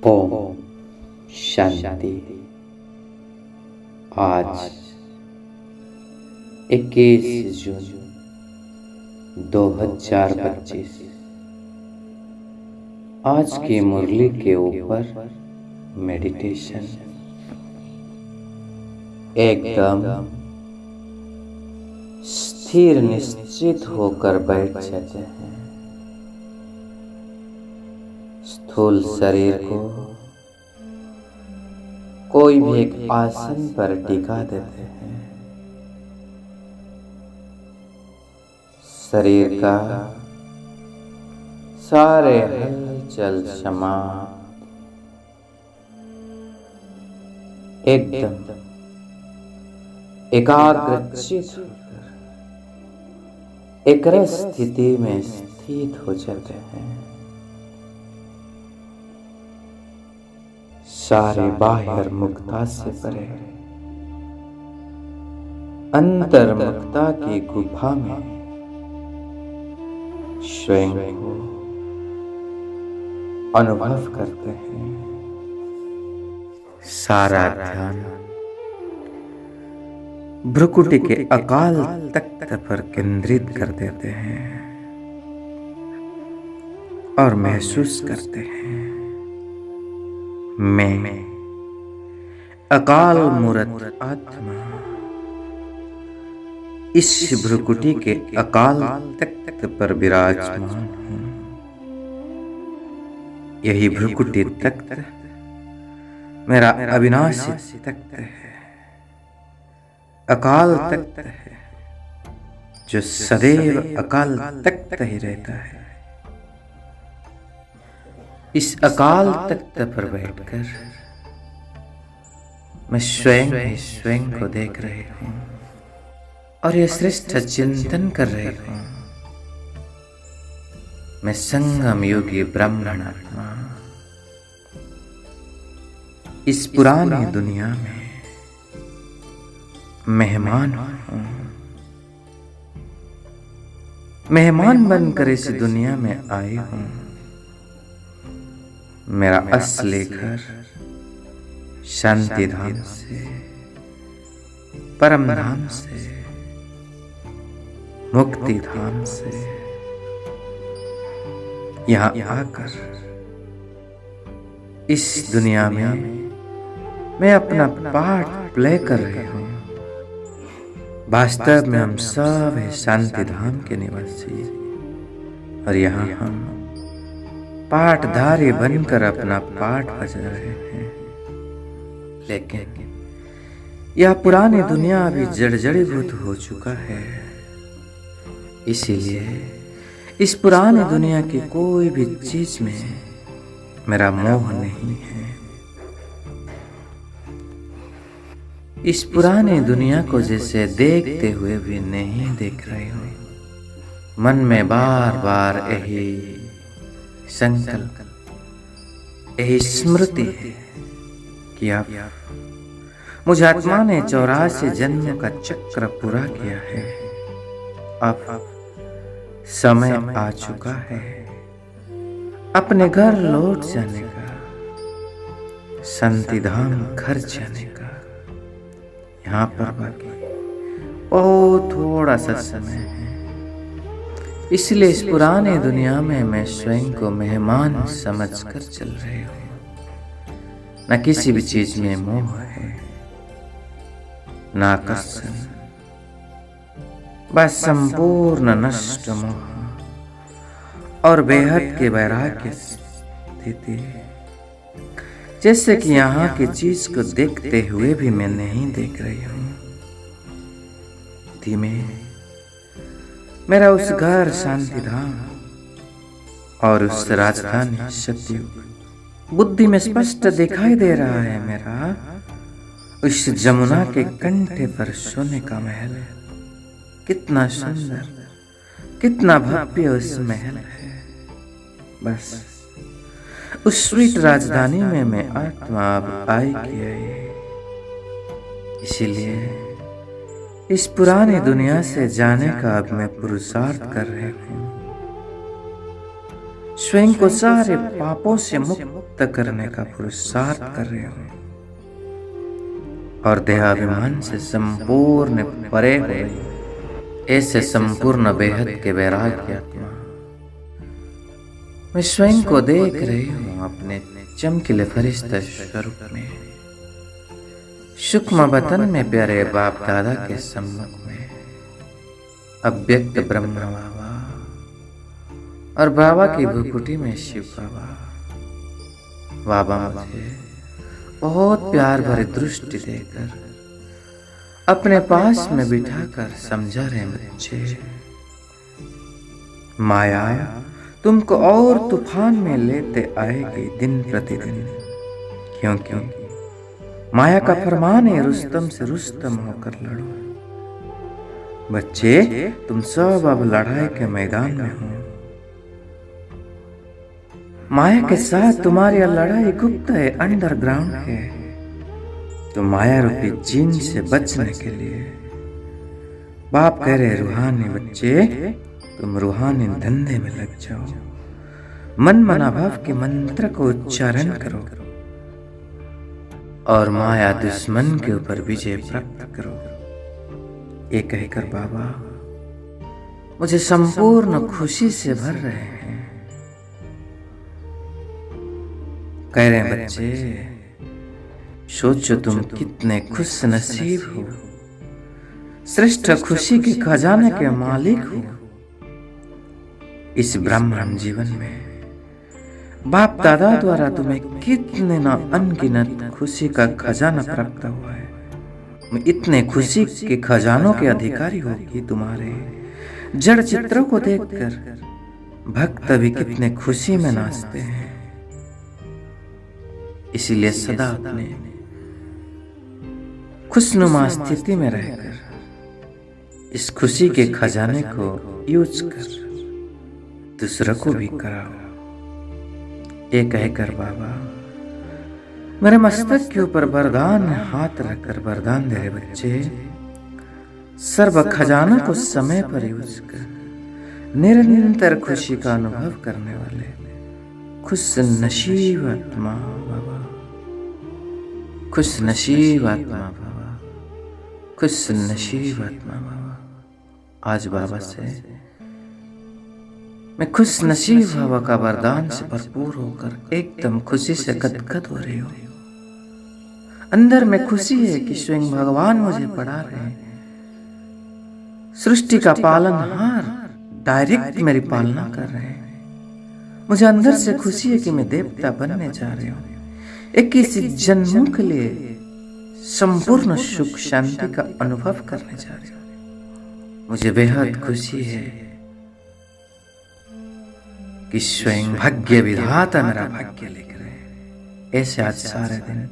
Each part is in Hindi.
ओम शांति। आज 21 जून 2025। आज की मुरली के ऊपर मेडिटेशन। एकदम स्थिर निश्चित होकर बैठ जाते हैं। स्थूल शरीर को कोई भी एक आसन पर टिका देते हैं। शरीर का सारे हलचल समाप्त, एकदम एकाग्रचित होकर एकाग्र स्थिति में स्थित हो जाते हैं। सारे बाह्य मुक्ता से परे अंतर्मुक्ता की गुफा में स्वयं को अनुभव करते हैं। सारा ध्यान भ्रुकुटी के अकाल तख्त पर केंद्रित कर देते हैं और महसूस करते हैं, मैं अकाल मूर्त आत्मा इस भ्रुकुटी के अकाल तख्त पर विराजमान हूँ। यही भ्रुकुटी तख्त मेरा अविनाशी तख्त है, अकाल तख्त है जो सदैव अकाल तख्त ही रहता है। इस अकाल तख्त पर बैठकर मैं स्वयं को देख रही हूँ और यह श्रेष्ठ चिंतन कर रही हूँ। मैं संगम योगी ब्राह्मण आत्मा इस पुरानी दुनिया में मेहमान हूँ। मेहमान बनकर इस दुनिया में आई हूँ। मेरा असली घर शांति धाम से, परम धाम से, मुक्ति धाम से यहाँ आकर इस दुनिया में मैं अपना पार्ट प्ले कर रही हूँ। वास्तव में हम सब हैं शांति धाम के निवासी और यहाँ हम पाठधारी बनकर अपना पाठ बजा रहे हैं। लेकिन यह पुरानी दुनिया अभी जर्जरीभूत हो चुका है। इसीलिए इस पुरानी दुनिया की कोई भी चीज में मेरा मोह नहीं है। इस पुरानी दुनिया को जैसे देखते हुए भी नहीं देख रही हूँ। मन में बार बार यही संकल्प, यही स्मृति है कि अब मुझ आत्मा ने 84 जन्म का चक्र पूरा किया है। अब समय आ चुका है अपने घर लौट जाने का, शांति धाम घर जाने का। यहाँ पर बाकी बहुत थोड़ा सा समय है। इसलिए इस पुरानी दुनिया में मैं स्वयं को मेहमान समझकर चल रही हूँ। न किसी भी चीज में मोह है, न आकर्षण, बस संपूर्ण नष्ट मोह और बेहद के वैराग्य स्थिति। जैसे कि यहाँ की चीज को देखते हुए भी मैं नहीं देख रही हूँ। धीमे मेरा उस घर शांति धाम और उस राजधानी सतयुग बुद्धि में स्पष्ट दिखाई दे रहा है। मेरा उस जमुना के कंठे पर सोने का महल है। कितना सुंदर, कितना भव्य उस महल है। बस उस स्वीट राजधानी में मैं आत्मा अब आई की आई। इसीलिए इस पुरानी दुनिया से जाने का अब मैं पुरुषार्थ कर रही हूँ। स्वयं को सारे पापों से मुक्त करने का पुरुषार्थ कर रहे हो और देहाभिमान से संपूर्ण परे हुए ऐसे संपूर्ण बेहद के वैराग्य आत्मा मैं स्वयं को देख रही हूँ अपने चमकीले फरिश्ता स्वरूप में, सूक्ष्म बतन में प्यारे बाप दादा के सम्मुख में अव्यक्त ब्रह्म बाबा और बाबा की भुकुटी में शिव बाबा। बाबा मुझे बहुत प्यार भरी दृष्टि देकर अपने पास में बिठाकर समझा रहे बच्चे, माया तुमको और तूफान में लेते आएगी दिन प्रतिदिन, क्योंकि माया का फरमान है रुस्तम से रुस्तम होकर लड़ो। बच्चे तुम सब अब लड़ाई के मैदान में हो। माया के साथ तुम्हारी लड़ाई गुप्त है, अंडरग्राउंड है। तो माया रूपी जीन से बचने के लिए बाप कह रहे रूहानी बच्चे तुम रूहानी धंधे में लग जाओ, मन मनाभाव के मंत्र को उच्चारण करो और माया दुश्मन के ऊपर विजय प्राप्त करो। ये कहकर बाबा मुझे संपूर्ण खुशी से भर रहे हैं। कह रहे हैं बच्चे सोचो तुम कितने खुश नसीब हो, श्रेष्ठ खुशी के खजाने के मालिक हो। इस ब्रह्मांड जीवन में बाप दादा द्वारा तुम्हें कितने न अनगिनत खुशी का खजाना प्राप्त हुआ है। इतने खुशी के खजानों के अधिकारी होगी तुम्हारे जड़ चित्रों को देखकर भक्त भी कितने खुशी में नाचते हैं। इसीलिए सदा अपने खुशनुमा स्थिति में रहकर इस खुशी के खजाने को यूज कर दूसरों को भी कराओ। ये कहकर बाबा मेरे मस्तक के ऊपर वरदान हाथ रखकर वरदान दे रहे बच्चे, सर्व खजानों को समय पर यूज कर निरंतर खुशी का अनुभव करने वाले खुश नसीब आत्मा बाबा, खुश नसीब आत्मा बाबा, खुश नसीब आत्मा बाबा। आज बाबा से मैं खुश नसीब बाबा का वरदान से भरपूर होकर एकदम खुशी से गदगद हो रही हूँ। अंदर में खुशी है कि स्वयं भगवान मुझे पढ़ा रहे हैं। सृष्टि का पालनहार डायरेक्ट मेरी पालना कर रहे हैं। मुझे अंदर से खुशी है कि मैं देवता बनने जा रही हूँ। एक किसी जन्मों के लिए संपूर्ण सुख शांति का अनुभव करने जा रही हूँ। मुझे बेहद खुशी है कि स्वयं भाग्य विधाता मेरा भाग्य लिख रहे हैं। ऐसे आज सारे दिन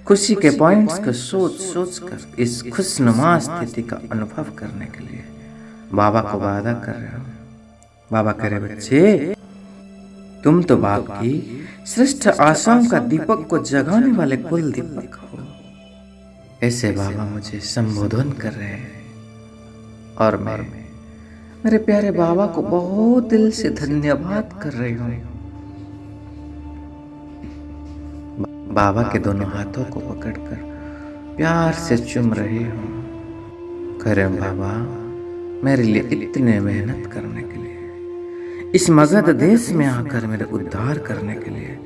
खुशी के पॉइंट्स को सोच सोच कर इस खुशनुमा स्थिति का अनुभव करने के लिए बाबा को वादा कर रहे हो। बाबा कह रहे बच्चे तुम तो बाप की श्रेष्ठ आशाओं का दीपक को जगाने वाले कुल दीपक हो। ऐसे बाबा मुझे संबोधन कर रहे हैं और मैं मेरे प्यारे बाबा को बहुत दिल से धन्यवाद कर रही हूँ। बाबा के दोनों हाथों को पकड़कर प्यार से चूम रही हूँ। कह रहे बाबा मेरे लिए इतने मेहनत करने के लिए, इस मगध देश में आकर मेरे उद्धार करने के लिए,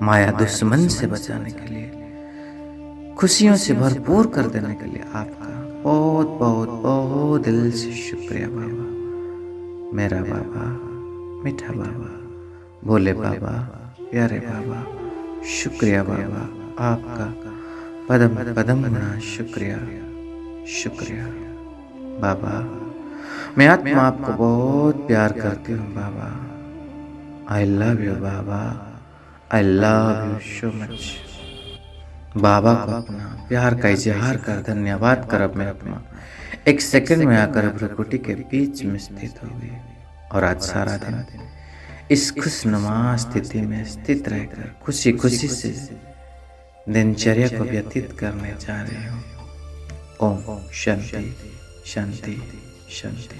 माया दुश्मन से बचाने के लिए, खुशियों से भरपूर कर देने के लिए आपका बहुत बहुत बहुत दिल से शुक्रिया बाबा। मेरा बाबा, मीठा बाबा, भोले बाबा, प्यारे बाबा, शुक्रिया बाबा आपका पदम पदम गुना शुक्रिया शुक्रिया बाबा। मैं आत्मा आपको बहुत प्यार करती हूँ बाबा। आई लव यू बाबा, I love you so much. बाबा को अपना प्यार का इजहार कर धन्यवाद कर अब मैं आत्मा एक सेकंड में आकर भ्रकुटी के बीच में स्थित हो गई और आज सारा दिन इस खुशनुमा स्थिति में स्थित रहकर खुशी खुशी से दिनचर्या को व्यतीत करने जा रहे हो। ओम शांति शांति शांति।